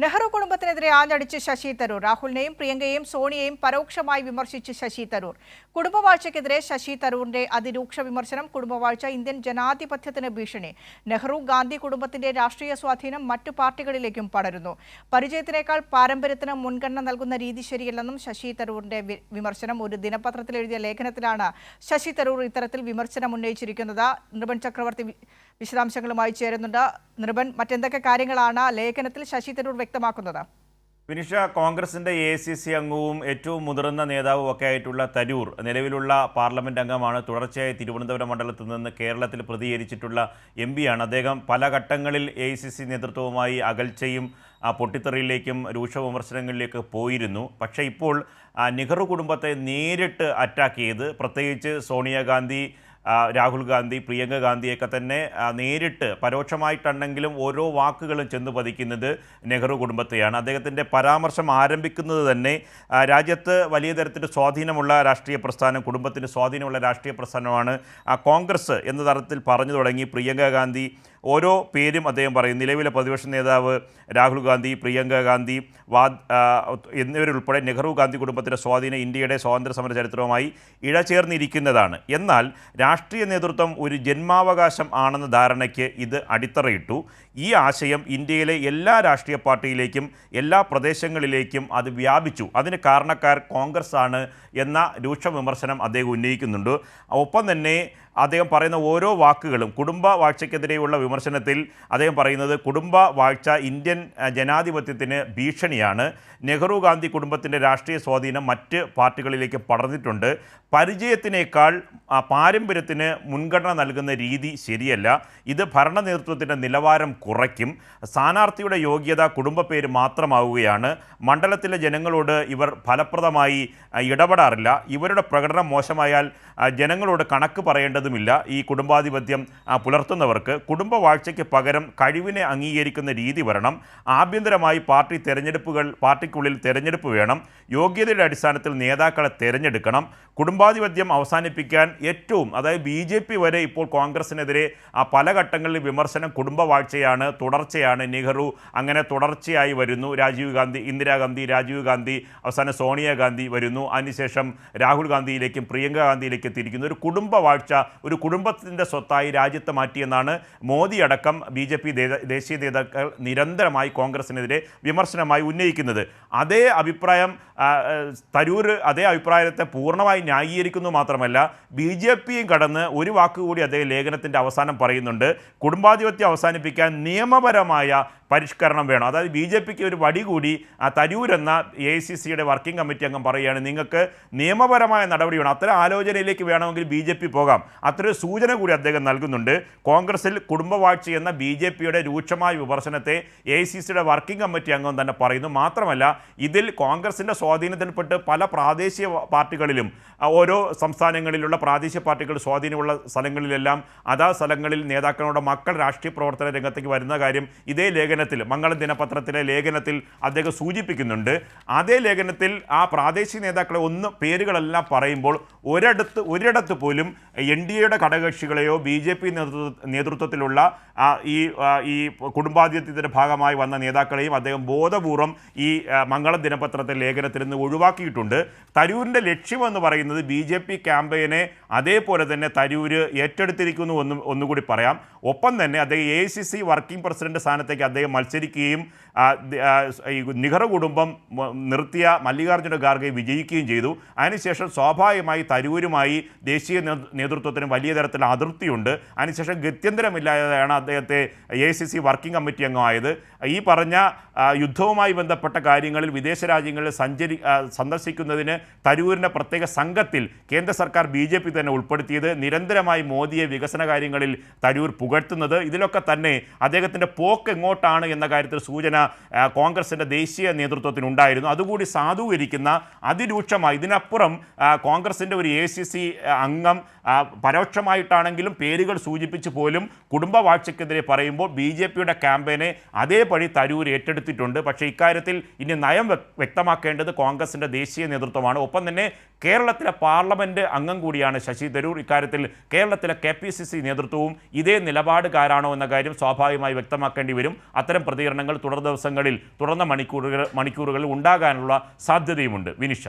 നെഹ്റു കുടുംബത്തിനെതിരെ ആഞ്ഞടിച്ച് ശശി തരൂർ. രാഹുലിനെയും പ്രിയങ്കയെയും സോണിയയെയും പരോക്ഷമായി വിമർശിച്ച് ശശി തരൂർ. കുടുംബവാഴ്ചയ്ക്കെതിരെ ശശി തരൂരിന്റെ അതിരൂക്ഷ വിമർശനം. കുടുംബവാഴ്ച ഇന്ത്യൻ ജനാധിപത്യത്തിന് ഭീഷണി. നെഹ്റു ഗാന്ധി കുടുംബത്തിന്റെ രാഷ്ട്രീയ സ്വാധീനം മറ്റു പാർട്ടികളിലേക്കും പടരുന്നു. പരിചയത്തിനേക്കാൾ പാരമ്പര്യത്തിന് മുൻഗണന നൽകുന്ന രീതി ശരിയല്ലെന്നും ശശി തരൂരിന്റെ വിമർശനം. ഒരു ദിനപത്രത്തിൽ എഴുതിയ ലേഖനത്തിലാണ് ശശി തരൂർ ഇത്തരത്തിൽ വിമർശനം ഉന്നയിച്ചിരിക്കുന്നത്. നൃപൻ ചക്രവർത്തി വിശദാംശങ്ങളുമായി ചേരുന്നുണ്ട്. നൃപൻ, മറ്റെന്തൊക്കെ കാര്യങ്ങളാണ് ലേഖനത്തിൽ ശശി തരൂർ വ്യക്തമാക്കുന്നത്? വിനിഷ, കോൺഗ്രസിന്റെ AICC അംഗവും ഏറ്റവും മുതിർന്ന നേതാവും ഒക്കെ ആയിട്ടുള്ള തരൂർ നിലവിലുള്ള പാർലമെന്റ് അംഗമാണ്. തുടർച്ചയായി തിരുവനന്തപുരം മണ്ഡലത്തിൽ നിന്ന് കേരളത്തിൽ പ്രതികരിച്ചിട്ടുള്ള MP ആണ്. അദ്ദേഹം പല ഘട്ടങ്ങളിൽ AICC നേതൃത്വവുമായി അകൽച്ചയും പൊട്ടിത്തെറിയിലേക്കും രൂക്ഷ വിമർശനങ്ങളിലേക്ക് പോയിരുന്നു. പക്ഷേ ഇപ്പോൾ നെഹ്റു കുടുംബത്തെ നേരിട്ട് അറ്റാക്ക് ചെയ്ത്, പ്രത്യേകിച്ച് സോണിയാഗാന്ധി, രാഹുൽ ഗാന്ധി, പ്രിയങ്ക ഗാന്ധിയൊക്കെ തന്നെ നേരിട്ട് പരോക്ഷമായിട്ടാണെങ്കിലും ഓരോ വാക്കുകളും ചെന്ന് പതിക്കുന്നത് നെഹ്റു കുടുംബത്തെയാണ്. അദ്ദേഹത്തിൻ്റെ പരാമർശം ആരംഭിക്കുന്നത് തന്നെ രാജ്യത്ത് വലിയ തരത്തിൽ സ്വാധീനമുള്ള രാഷ്ട്രീയ പ്രസ്ഥാനം, കുടുംബത്തിന് സ്വാധീനമുള്ള രാഷ്ട്രീയ പ്രസ്ഥാനമാണ് കോൺഗ്രസ് എന്ന തരത്തിൽ പറഞ്ഞു തുടങ്ങി. പ്രിയങ്ക ഗാന്ധി, ഓരോ പേരും അദ്ദേഹം പറയും. നിലവിലെ പ്രതിപക്ഷ നേതാവ് രാഹുൽ ഗാന്ധി, പ്രിയങ്ക ഗാന്ധി, എന്നിവരുൾപ്പെടെ നെഹ്റു ഗാന്ധി കുടുംബത്തിൻ്റെ സ്വാധീനം ഇന്ത്യയുടെ സ്വാതന്ത്ര്യ സമര ചരിത്രവുമായി ഇഴചേർന്നിരിക്കുന്നതാണ്. എന്നാൽ രാഷ്ട്രീയ നേതൃത്വം ഒരു ജന്മാവകാശം ആണെന്ന ധാരണയ്ക്ക് ഇത് അടിത്തറയിട്ടു. ഈ ആശയം ഇന്ത്യയിലെ എല്ലാ രാഷ്ട്രീയ പാർട്ടിയിലേക്കും എല്ലാ പ്രദേശങ്ങളിലേക്കും അത് വ്യാപിച്ചു. അതിന് കാരണക്കാർ കോൺഗ്രസ് ആണ് എന്ന രൂക്ഷ വിമർശനം അദ്ദേഹം ഉന്നയിക്കുന്നുണ്ട്. ഒപ്പം തന്നെ അദ്ദേഹം പറയുന്ന ഓരോ വാക്കുകളും കുടുംബ വാഴ്ചയ്ക്കെതിരെയുള്ള വിമർശനത്തിൽ അദ്ദേഹം പറയുന്നത് കുടുംബ വാഴ്ച ഇന്ത്യൻ ജനാധിപത്യത്തിന് ഭീഷണിയാണ്. നെഹ്റു ഗാന്ധി കുടുംബത്തിൻ്റെ രാഷ്ട്രീയ സ്വാധീനം മറ്റ് പാർട്ടികളിലേക്ക് പടർന്നിട്ടുണ്ട്. പരിചയത്തിനേക്കാൾ പാരമ്പര്യത്തിന് മുൻഗണന നൽകുന്ന രീതി ശരിയല്ല. ഇത് ഭരണ നേതൃത്വത്തിൻ്റെ നിലവാരം കുറയ്ക്കും. സ്ഥാനാർത്ഥിയുടെ യോഗ്യത കുടുംബ പേര് മാത്രമാവുകയാണ്. മണ്ഡലത്തിലെ ജനങ്ങളോട് ഇവർ ഫലപ്രദമായി ഇടപെടാറില്ല. ഇവരുടെ പ്രകടനം മോശമായാൽ ജനങ്ങളോട് കണക്ക് പറയേണ്ടതുമില്ല. ഈ കുടുംബാധിപത്യം പുലർത്തുന്നവർക്ക് കുടുംബ വാഴ്ചയ്ക്ക് പകരം കഴിവിനെ അംഗീകരിക്കുന്ന രീതി വരണം. ആഭ്യന്തരമായി പാർട്ടിക്കുള്ളിൽ തെരഞ്ഞെടുപ്പ് വേണം. യോഗ്യതയുടെ അടിസ്ഥാനത്തിൽ നേതാക്കളെ തെരഞ്ഞെടുക്കണം. കുടുംബാധിപത്യം അവസാനിപ്പിക്കാൻ അതായത് BJP വരെ ഇപ്പോൾ കോൺഗ്രസിനെതിരെ പല ഘട്ടങ്ങളിൽ വിമർശനം കുടുംബവാഴ്ചയാണ്, തുടർച്ചയാണ്. നെഹ്റു അങ്ങനെ തുടർച്ചയായി വരുന്നു. ഇന്ദിരാഗാന്ധി, രാജീവ് ഗാന്ധി, അവസാനം സോണിയാഗാന്ധി വരുന്നു. അതിനുശേഷം രാഹുൽ ഗാന്ധിയിലേക്കും പ്രിയങ്ക ഗാന്ധിയിലേക്ക് എത്തിയിരിക്കുന്നു. ഒരു കുടുംബവാഴ്ച ഒരു കുടുംബത്തിൻ്റെ സ്വത്തായി രാജ്യത്ത് മാറ്റിയെന്നാണ് മോദി അടക്കം BJP ദേശീയ നേതാക്കൾ നിരന്തരമായി കോൺഗ്രസിനെതിരെ വിമർശനമായി ഉന്നയിക്കുന്നത്. അതേ അഭിപ്രായം തരൂർ അതേ അഭിപ്രായത്തെ പൂർണ്ണമായി ന്യായീകരിക്കുന്നു മാത്രമല്ല BJPയും കടന്ന് ഒരു വാക്കുകൂടി അദ്ദേഹം ലേഖനത്തിൻ്റെ അവസാനം പറയുന്നുണ്ട്. കുടുംബാധിപത്യം അവസാനിപ്പിക്കാൻ നിയമപരമായ പരിഷ്കരണം വേണം. അതായത് BJPക്ക് ഒരു വടി കൂടി തരൂർ എന്ന AICCയുടെ വർക്കിംഗ് കമ്മിറ്റി അംഗം പറയുകയാണ്, നിങ്ങൾക്ക് നിയമപരമായ നടപടി വേണം. അത്തരം ആലോചനയിലേക്ക് വേണമെങ്കിൽ BJP പോകാം. അത്തരം സൂചന കൂടി അദ്ദേഹം നൽകുന്നുണ്ട്. കോൺഗ്രസിൽ കുടുംബവാഴ്ച എന്ന BJPയുടെ രൂക്ഷമായ വിമർശനത്തെ AICCയുടെ വർക്കിംഗ് കമ്മിറ്റി അംഗം തന്നെ പറയുന്നു. മാത്രമല്ല ഇതിൽ കോൺഗ്രസിൻ്റെ സ്വാധീനത്തിൽപ്പെട്ട് പല പ്രാദേശിക പാർട്ടികളിലും ഓരോ സംസ്ഥാനങ്ങളിലുള്ള പ്രാദേശിക പാർട്ടികൾ സ്വാധീനമുള്ള സ്ഥലങ്ങളിലെല്ലാം സ്ഥലങ്ങളിൽ നേതാക്കളോട് മക്കൾ രാഷ്ട്രീയ പ്രവർത്തന രംഗത്തേക്ക് വരുന്ന കാര്യം ഇതേ ലേഖനത്തിൽ, മംഗളം ദിനപത്രത്തിലെ ലേഖനത്തിൽ അദ്ദേഹം സൂചിപ്പിക്കുന്നുണ്ട്. അതേ ലേഖനത്തിൽ പ്രാദേശിക നേതാക്കളെ പേരുകളെല്ലാം പറയുമ്പോൾ ഒരിടത്ത് പോലും NDAയുടെ ഘടകകക്ഷികളെയോ BJP നേതൃത്വത്തിലുള്ള ഈ കുടുംബാധിപത്യത്തിൻ്റെ ഭാഗമായി വന്ന നേതാക്കളെയും അദ്ദേഹം ബോധപൂർവം ഈ മംഗളം ദിനപത്രത്തിലെ ലേഖനത്തിൽ നിന്ന് ഒഴിവാക്കിയിട്ടുണ്ട്. തരൂരിൻ്റെ ലക്ഷ്യമെന്ന് പറയുന്നത് BJP ക്യാമ്പയിനെ അതേപോലെ തന്നെ തരൂർ ഏറ്റെടുത്തിരിക്കുന്നു ഒന്നുകൂടി പറയാം. ഒപ്പം തന്നെ അദ്ദേഹം AICC വർക്കിംഗ് പ്രസിഡന്റ് സ്ഥാനത്തേക്ക് അദ്ദേഹം മത്സരിക്കുകയും നെഹ്റു കുടുംബം നിർത്തിയ മല്ലികാർജ്ജുന ഖാർഗെ വിജയിക്കുകയും ചെയ്തു. അതിനുശേഷം സ്വാഭാവികമായി തരൂരുമായി ദേശീയ നേതൃത്വത്തിന് വലിയ തരത്തിലുള്ള അതൃപ്തിയുണ്ട്. അതിനുശേഷം ഗത്യന്തരമില്ലാതെയാണ് അദ്ദേഹത്തെ AICC വർക്കിംഗ് കമ്മിറ്റി അംഗമായത്. ഈ പറഞ്ഞ യുദ്ധവുമായി ബന്ധപ്പെട്ട കാര്യങ്ങളിൽ വിദേശ രാജ്യങ്ങളിൽ സന്ദർശിക്കുന്നതിന് തരൂരിൻ്റെ പ്രത്യേക സംഘത്തിൽ കേന്ദ്ര സർക്കാർ BJP തന്നെ ഉൾപ്പെടുത്തിയത്, നിരന്തരമായി മോദിയെ വികസന കാര്യങ്ങളിൽ തരൂർ പുകഴ്ത്തുന്നത്, ഇതിലൊക്കെ തന്നെ അദ്ദേഹത്തിൻ്റെ പോക്ക് എങ്ങോട്ടാണ് എന്ന കാര്യത്തിൽ സൂചന കോൺഗ്രസിൻ്റെ ദേശീയ നേതൃത്വത്തിനുണ്ടായിരുന്നു. അതുകൂടി സാധൂകരിക്കുന്ന അതിരൂക്ഷമായി ഇതിനപ്പുറം കോൺഗ്രസിൻ്റെ ഒരു AICC അംഗം പരോക്ഷമായിട്ടാണെങ്കിലും പേരുകൾ സൂചിപ്പിച്ച് പോലും കുടുംബവാഴ്ചയ്ക്കെതിരെ പറയുമ്പോൾ BJPയുടെ ക്യാമ്പയിനെ അതേപടി തരൂർ ഏറ്റെടുത്തിട്ടുണ്ട്. പക്ഷേ ഇക്കാര്യത്തിൽ ഇനി നയം വ്യക്തമാക്കേണ്ടത് കോൺഗ്രസിൻ്റെ ദേശീയ നേതൃത്വമാണ്. ഒപ്പം തന്നെ കേരളത്തിലെ പാർലമെൻറ്റ് അംഗം കൂടിയാണ് ശശി തരൂർ. ഇക്കാര്യത്തിൽ കേരളത്തിലെ KPCC നേതൃത്വവും ഇതേ നിലപാടുകാരാണോ എന്ന കാര്യം സ്വാഭാവികമായി വ്യക്തമാക്കേണ്ടി വരും. അത്തരം പ്രതികരണങ്ങൾ തുടർ ദിവസങ്ങളിൽ, തുടർന്ന മണിക്കൂറുകളിൽ ഉണ്ടാകാനുള്ള സാധ്യതയുമുണ്ട്. വിനിഷ.